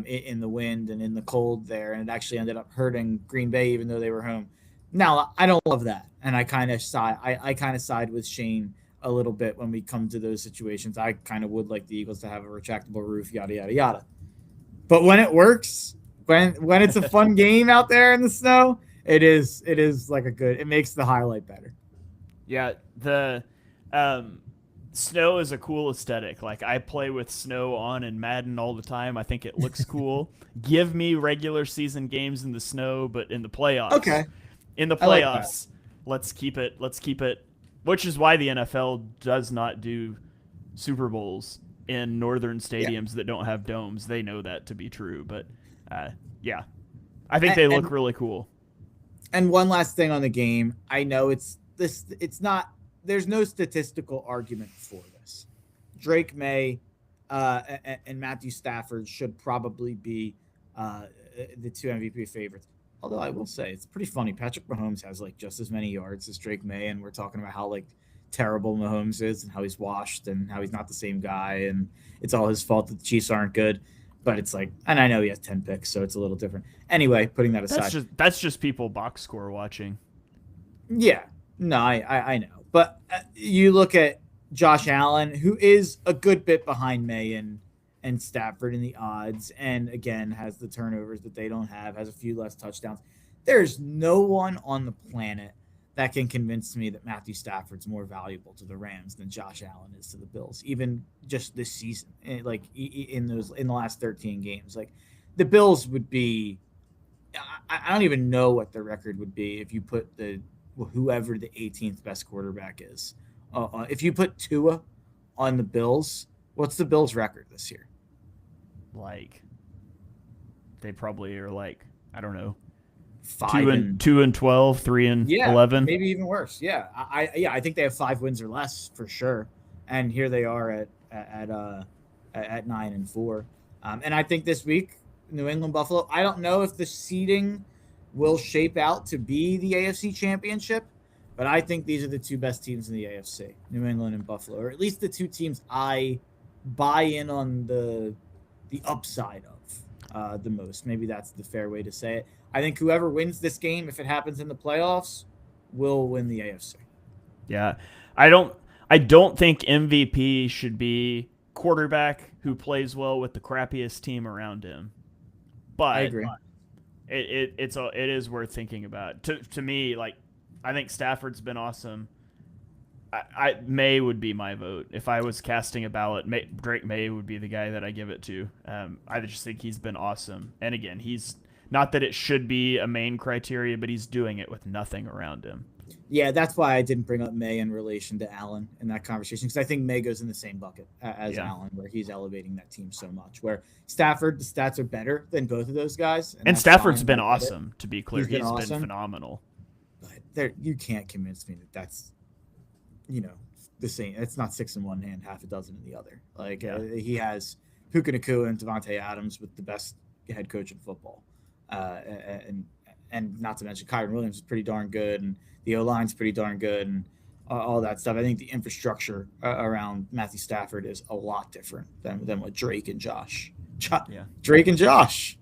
in the wind and in the cold there, and it actually ended up hurting Green Bay even though they were home. Now, I don't love that, and I kind of side with Shane a little bit when we come to those situations. I kind of would like the Eagles to have a retractable roof, yada, yada, yada. But when it works, when it's a fun game out there in the snow, it is like it makes the highlight better. Yeah, the snow is a cool aesthetic. Like I play with snow on in Madden all the time. I think it looks cool. Give me regular season games in the snow, but in the playoffs. Okay. In the playoffs, let's keep it. Which is why the NFL does not do Super Bowls in northern stadiums that don't have domes. They know that to be true, but I think they look really cool. And one last thing on the game, I know it's not. There's no statistical argument for this. Drake May and Matthew Stafford should probably be the 2 MVP favorites. Although I will say it's pretty funny. Patrick Mahomes has like just as many yards as Drake May, and we're talking about how like terrible Mahomes is and how he's washed and how he's not the same guy and it's all his fault that the Chiefs aren't good. But it's like, and I know he has 10 picks, so it's a little different. Anyway, putting that aside. That's just people box score watching. Yeah, no, I know. But you look at Josh Allen, who is a good bit behind May and Stafford in the odds, and again has the turnovers that they don't have, has a few less touchdowns. There's no one on the planet that can convince me that Matthew Stafford's more valuable to the Rams than Josh Allen is to the Bills, even just this season. Like in the last 13 games, like the Bills would be. I don't even know what the record would be if you put whoever the 18th best quarterback is. If you put Tua on the Bills, what's the Bills' record this year? Like, they probably are like, I don't know, 2 and 12, 3 and yeah, 11, maybe even worse. Yeah, I think they have 5 wins or less for sure. And here they are at 9-4. And I think this week, New England Buffalo. I don't know if the seeding will shape out to be the AFC Championship, but I think these are the 2 best teams in the AFC, New England and Buffalo, or at least the 2 teams I buy in on the upside of the most. Maybe that's the fair way to say it. I think whoever wins this game, if it happens in the playoffs, will win the AFC. Yeah, I don't think MVP should be quarterback who plays well with the crappiest team around him. But I agree. It is worth thinking about. To me, like, I think Stafford's been awesome. May would be my vote if I was casting a ballot. Drake May would be the guy that I give it to. I just think he's been awesome. And again, he's not that it should be a main criteria, but he's doing it with nothing around him. Yeah, that's why I didn't bring up May in relation to Allen in that conversation, because I think May goes in the same bucket as Allen, where he's elevating that team so much. Where Stafford, the stats are better than both of those guys. And Stafford's been awesome, to be clear. He's been awesome. Phenomenal. But you can't convince me that that's, the same. It's not 6 in one hand, half a dozen in the other. Like, he has Puka Nacua and Devontae Adams with the best head coach in football. And not to mention Kyron Williams is pretty darn good, and the O-line's pretty darn good, and all that stuff. I think the infrastructure around Matthew Stafford is a lot different than what Drake and Josh. Drake and Josh.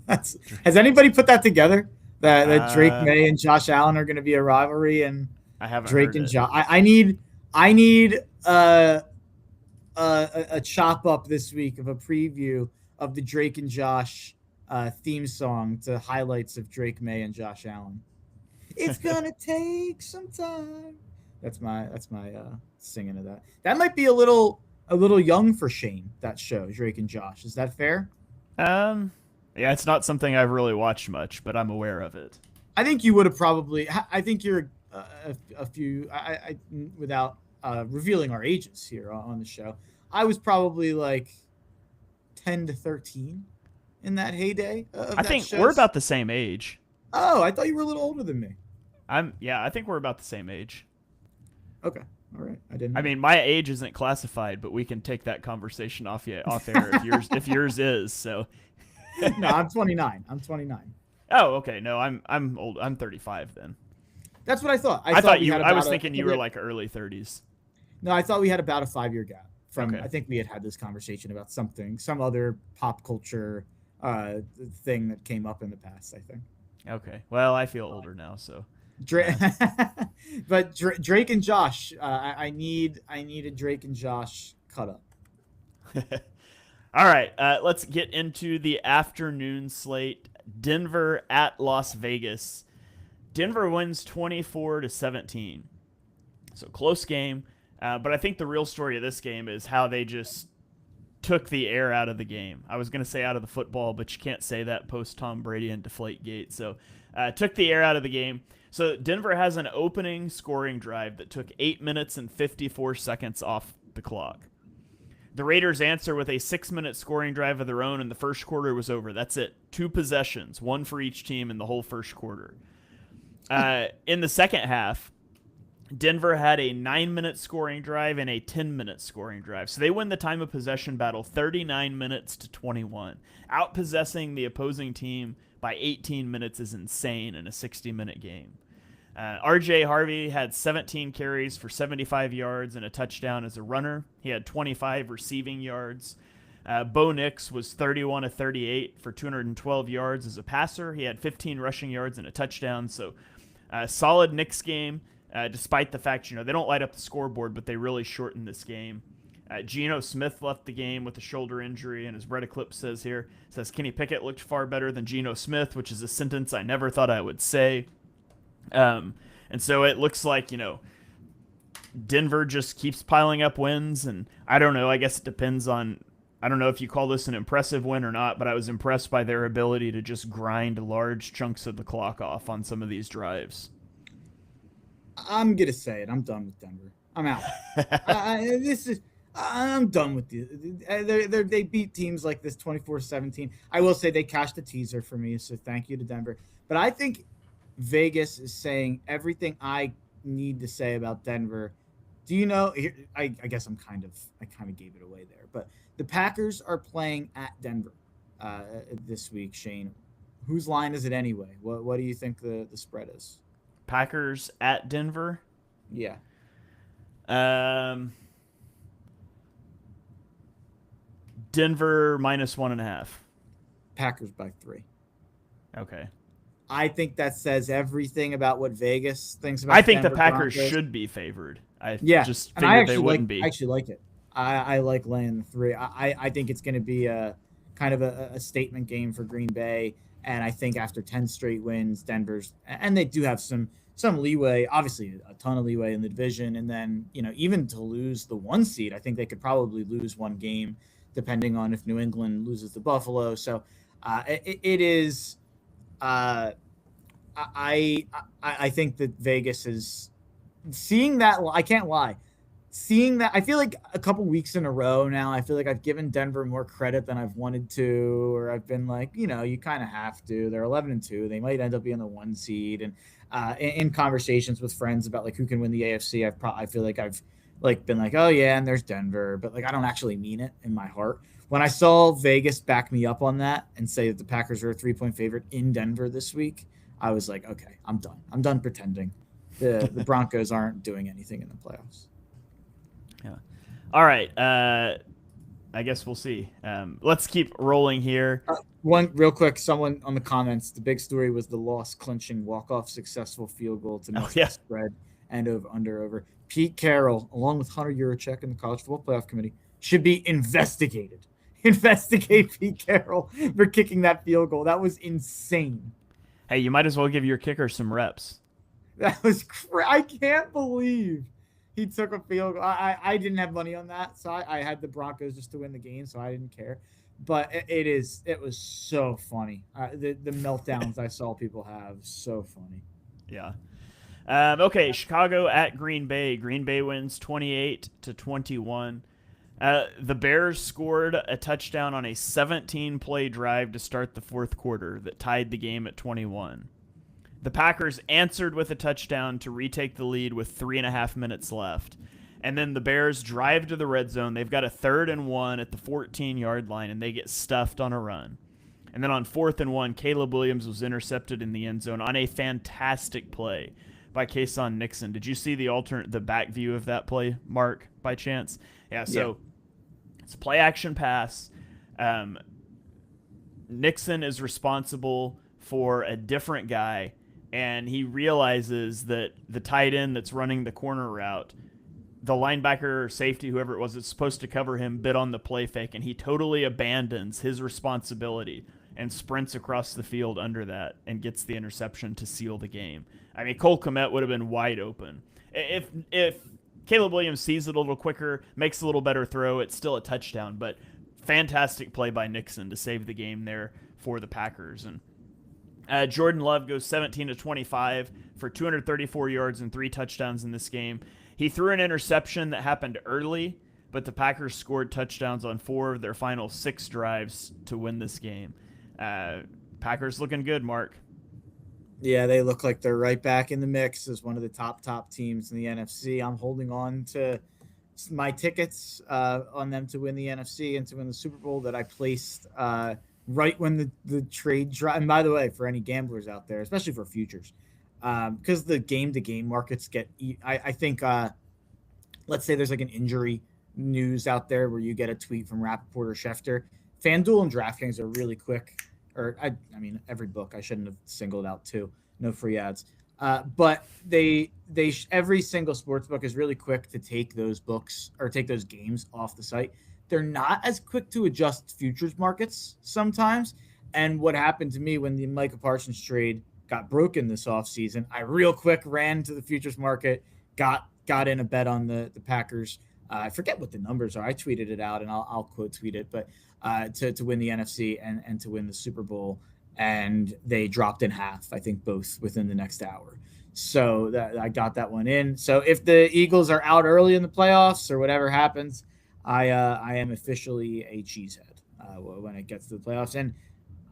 Has anybody put that together? That Drake May and Josh Allen are going to be a rivalry, and I haven't Drake heard and it. Josh. I need a chop up this week of a preview of the Drake and Josh theme song to highlights of Drake May and Josh Allen. It's gonna take some time. That's my singing of that. That might be a little young for Shane. That show, Drake and Josh. Is that fair? Yeah, it's not something I've really watched much, but I'm aware of it. I think you would have probably. I think you're a few. I without revealing our ages here on the show. I was probably like 10 to 13 in that heyday. I think we're about the same age. Oh, I thought you were a little older than me. I think we're about the same age. Okay. All right. I didn't know. I mean, my age isn't classified, but we can take that conversation off air if yours is. So no, I'm 29. I'm 29. Oh, okay. No, I'm old. I'm 35 then. That's what I thought. I was thinking you were like early 30s. No, I thought we had about a 5-year gap from. Okay. I think we had this conversation about some other pop culture thing that came up in the past. I think. Okay. Well, I feel older now, so. But Drake and Josh, I need a Drake and Josh cut up. All right, let's get into the afternoon slate. Denver at Las Vegas. Denver wins 24-17. So close game, but I think the real story of this game is how they just took the air out of the game. I was going to say out of the football, but you can't say that post Tom Brady and Deflategate. So took the air out of the game. So Denver has an opening scoring drive that took 8 minutes and 54 seconds off the clock. The Raiders answer with a 6-minute scoring drive of their own, and the first quarter was over. That's it. 2 possessions, 1 for each team in the whole first quarter. In the second half, Denver had a 9-minute scoring drive and a 10-minute scoring drive. So they win the time of possession battle 39 minutes to 21. Outpossessing the opposing team by 18 minutes is insane in a 60-minute game. RJ Harvey had 17 carries for 75 yards and a touchdown as a runner. He had 25 receiving yards. Bo Nix was 31 of 38 for 212 yards as a passer. He had 15 rushing yards and a touchdown. So, solid Nix game, despite the fact, they don't light up the scoreboard, but they really shortened this game. Geno Smith left the game with a shoulder injury, and as Brett Eclipse says Kenny Pickett looked far better than Geno Smith, which is a sentence I never thought I would say. And so it looks like, Denver just keeps piling up wins, and I don't know. I guess it depends on. I don't know if you call this an impressive win or not, but I was impressed by their ability to just grind large chunks of the clock off on some of these drives. I'm gonna say it. I'm done with Denver. I'm out. I'm done with they beat teams like this 24-17. I will say they cashed a teaser for me, so thank you to Denver. But I think Vegas is saying everything I need to say about Denver. Do you know? I guess I kind of gave it away there, but the Packers are playing at Denver this week. Shane, whose line is it anyway? What do you think the spread is? Packers at Denver. Yeah. Denver -1.5. Packers by 3. Okay. I think that says everything about what Vegas thinks about. I think Denver the Packers Broncos. should be favored. I just and I figured they wouldn't be. I actually like it. I like laying the 3. I think it's going to be a kind of a statement game for Green Bay, and I think after 10 straight wins, Denver's, and they do have some leeway, obviously a ton of leeway in the division, and then even to lose the 1 seed, I think they could probably lose one game depending on if New England loses to Buffalo. So it is. I think that Vegas is seeing that. I can't lie. Seeing that, I feel like a couple weeks in a row now, I feel like I've given Denver more credit than I've wanted to, or I've been like, you kind of have to. They're 11-2. They might end up being the 1 seed. And in conversations with friends about like who can win the AFC, I feel like I've been like, oh yeah, and there's Denver, but like I don't actually mean it in my heart. When I saw Vegas back me up on that and say that the Packers are a 3-point favorite in Denver this week, I was like, okay, I'm done. I'm done pretending. The Broncos aren't doing anything in the playoffs. Yeah. All right. I guess we'll see. Let's keep rolling here. One real quick, someone on the comments, the big story was the loss clinching walk-off successful field goal to miss the spread and over. Pete Carroll, along with Hunter Yurachek and the College Football Playoff Committee, should be investigated. Investigate Pete Carroll for kicking that field goal. That was insane. Hey, you might as well give your kicker some reps. That was I can't believe he took a field goal. I didn't have money on that, so I had the Broncos just to win the game, so I didn't care. But it was so funny. The meltdowns I saw people have, so funny. Yeah. Okay, Chicago at Green Bay. Green Bay wins 28-21. The Bears scored a touchdown on a 17-play drive to start the fourth quarter that tied the game at 21. The Packers answered with a touchdown to retake the lead with 3.5 minutes left. And then the Bears drive to the red zone. They've got a 3rd and 1 at the 14-yard line, and they get stuffed on a run. And then on 4th and 1, Caleb Williams was intercepted in the end zone on a fantastic play by Kason Nixon. Did you see the back view of that play, Mark, by chance? Yeah, so it's a play action pass. Nixon is responsible for a different guy, and he realizes that the tight end that's running the corner route, the linebacker or safety, whoever it was that's supposed to cover him, bit on the play fake, and he totally abandons his responsibility and sprints across the field under that and gets the interception to seal the game. I mean, Cole Kmet would have been wide open. If Caleb Williams sees it a little quicker, makes a little better throw, it's still a touchdown, but fantastic play by Nixon to save the game there for the Packers. And Jordan Love goes 17-25 for 234 yards and 3 touchdowns in this game. He threw an interception that happened early, but the Packers scored touchdowns on 4 of their final 6 drives to win this game. Packers looking good, Mark. Yeah, they look like they're right back in the mix as one of the top teams in the NFC. I'm holding on to my tickets on them to win the NFC and to win the Super Bowl that I placed right when the trade dropped. And by the way, for any gamblers out there, especially for futures, because the game-to-game markets get. I think let's say there's like an injury news out there where you get a tweet from Rappaport or Schefter. FanDuel and DraftKings are really quick. Or I mean, every book I shouldn't have singled out too. No free ads. But every single sports book is really quick to take those books or take those games off the site. They're not as quick to adjust futures markets sometimes. And what happened to me when the Micah Parsons trade got broken this offseason, I real quick ran to the futures market, got in a bet on the Packers. I forget what the numbers are. I tweeted it out, and I'll quote tweet it, but to win the NFC and to win the Super Bowl, and they dropped in half. I think both within the next hour. So I got that one in. So if the Eagles are out early in the playoffs or whatever happens, I am officially a cheesehead when it gets to the playoffs, and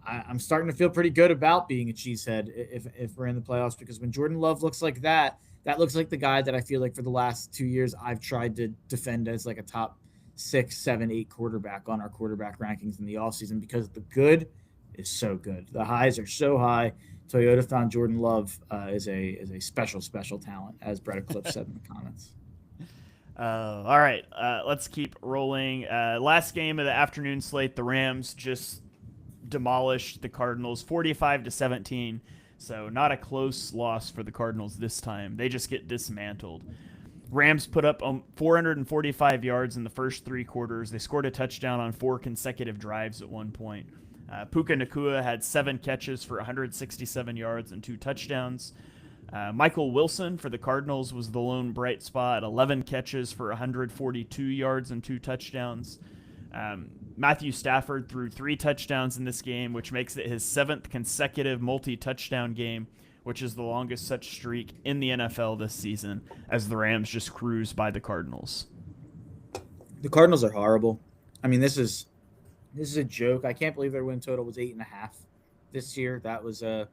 I'm starting to feel pretty good about being a cheesehead if we're in the playoffs, because when Jordan Love looks like that looks like the guy that I feel like for the last 2 years I've tried to defend as like a top 6, 7, 8 quarterback on our quarterback rankings in the offseason, because the good is so good. The highs are so high. Toyotathon Jordan Love is a special talent, as Brett Eclipse said in the comments. All right, let's keep rolling. Last game of the afternoon slate, the Rams just demolished the Cardinals 45-17. So not a close loss for the Cardinals this time. They just get dismantled. Rams put up 445 yards in the first 3 quarters. They scored a touchdown on 4 consecutive drives at one point. Puka Nacua had 7 catches for 167 yards and 2 touchdowns. Michael Wilson for the Cardinals was the lone bright spot, 11 catches for 142 yards and 2 touchdowns. Matthew Stafford threw 3 touchdowns in this game, which makes it his 7th consecutive multi-touchdown game, which is the longest such streak in the NFL this season, as the Rams just cruise by the Cardinals. The Cardinals are horrible. I mean, this is a joke. I can't believe their win total was 8.5 this year. That was an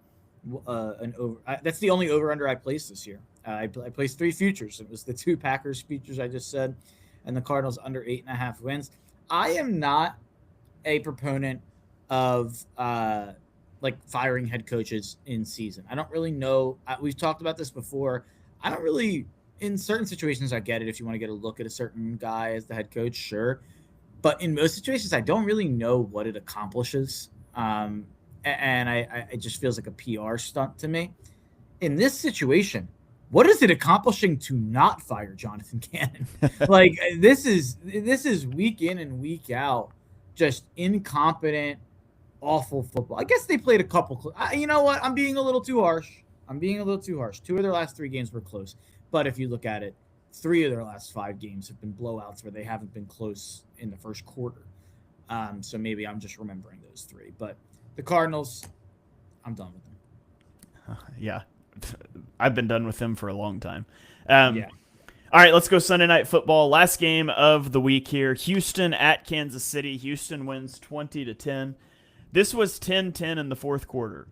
over. That's the only over/under I placed this year. I placed 3 futures. It was the 2 Packers futures I just said, and the Cardinals under 8.5 wins. I am not a proponent of like firing head coaches in season. I don't really know. We've talked about this before. I don't really, in certain situations, I get it. If you want to get a look at a certain guy as the head coach, sure. But in most situations, I don't really know what it accomplishes. And it just feels like a PR stunt to me. In this situation, what is it accomplishing to not fire Jonathan Gannon? Like, this is week in and week out, just incompetent, awful football. I guess they played a couple. You know what? I'm being a little too harsh. 2 of their last 3 games were close. But if you look at it, 3 of their last 5 games have been blowouts where they haven't been close in the first quarter. So maybe I'm just remembering those 3. But the Cardinals, I'm done with them. Yeah. I've been done with them for a long time. Yeah. All right, let's go Sunday Night Football. Last game of the week here. Houston at Kansas City. Houston wins 20-10. This was 10-10 in the fourth quarter.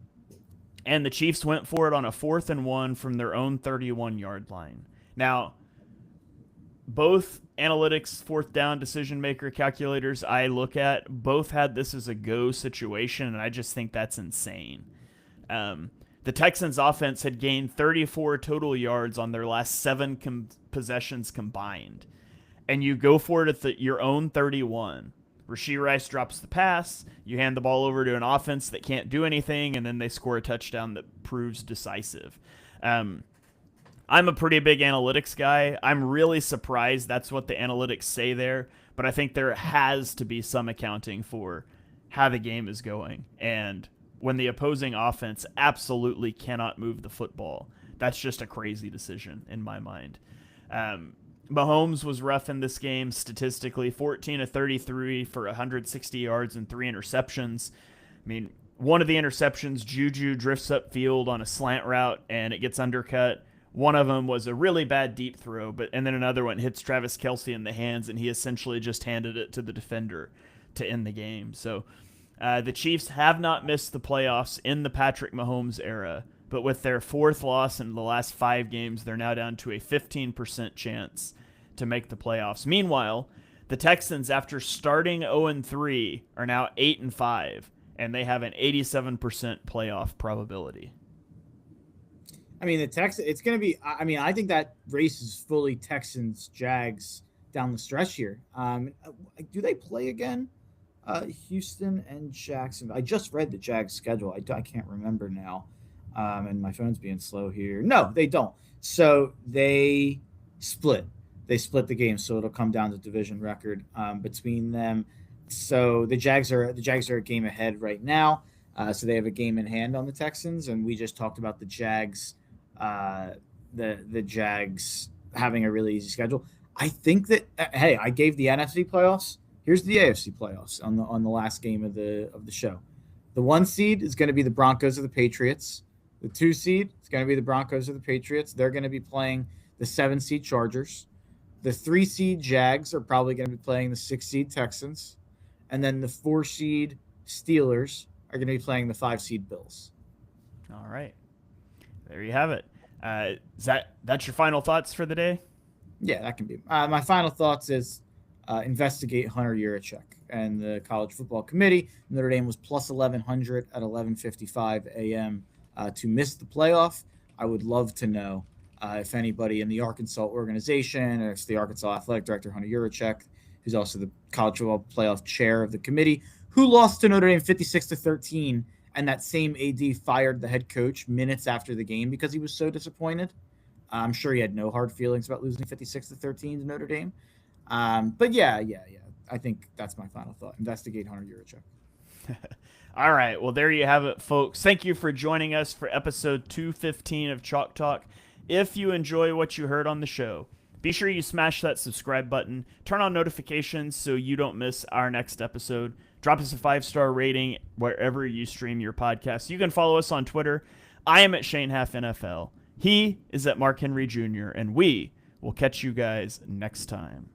And the Chiefs went for it on a 4th and 1 from their own 31-yard line. Now, both analytics fourth down decision maker calculators I look at both had this as a go situation, and I just think that's insane. The Texans offense had gained 34 total yards on their last 7 possessions combined. And you go for it at your own 31. Rashee Rice drops the pass. You hand the ball over to an offense that can't do anything, and then they score a touchdown that proves decisive. I'm a pretty big analytics guy. I'm really surprised that's what the analytics say there, but I think there has to be some accounting for how the game is going. And when the opposing offense absolutely cannot move the football, that's just a crazy decision in my mind. Mahomes was rough in this game statistically, 14-33 for 160 yards and 3 interceptions. I mean, one of the interceptions, Juju drifts upfield on a slant route and it gets undercut. One of them was a really bad deep throw, and then another one hits Travis Kelce in the hands, and he essentially just handed it to the defender to end the game. So the Chiefs have not missed the playoffs in the Patrick Mahomes era, but with their 4th loss in the last 5 games, they're now down to a 15% chance to make the playoffs. Meanwhile, the Texans, after starting 0-3, are now 8-5, and they have an 87% playoff probability. I mean, the Tex. It's going to be. I mean, I think that race is fully Texans Jags down the stretch here. Do they play again? Houston and Jackson. I just read the Jags schedule. I can't remember now, and my phone's being slow here. No, they don't. So they split. They split the game, so it'll come down to division record between them. So the Jags are a game ahead right now. So they have a game in hand on the Texans, and we just talked about the Jags, uh, the Jags having a really easy schedule. I think that hey, I gave the NFC playoffs. Here's the AFC playoffs on the last game of the show. The 1 seed is going to be the Broncos or the Patriots. The 2 seed is going to be the Broncos or the Patriots. They're going to be playing the 7 seed Chargers. The 3 seed Jags are probably going to be playing the 6 seed Texans. And then the 4 seed Steelers are going to be playing the 5 seed Bills. All right. There you have it. That's your final thoughts for the day? Yeah, that can be. My final thoughts is investigate Hunter Yurachek and the College Football Committee. Notre Dame was plus 1,100 at 11:55 a.m. To miss the playoff. I would love to know if anybody in the Arkansas organization, or if it's the Arkansas Athletic Director, Hunter Yurachek, who's also the College Football Playoff Chair of the committee, who lost to Notre Dame 56-13, and that same AD fired the head coach minutes after the game because he was so disappointed. I'm sure he had no hard feelings about losing 56-13 to Notre Dame. But yeah. I think that's my final thought. Investigate Hunter Yurachek. All right. Well, there you have it, folks. Thank you for joining us for episode 215 of Chalk Talk. If you enjoy what you heard on the show, be sure you smash that subscribe button, turn on notifications so you don't miss our next episode. Drop us a 5-star rating wherever you stream your podcast. You can follow us on Twitter. I am at Shane Half NFL. He is at Mark Henry Jr., and we will catch you guys next time.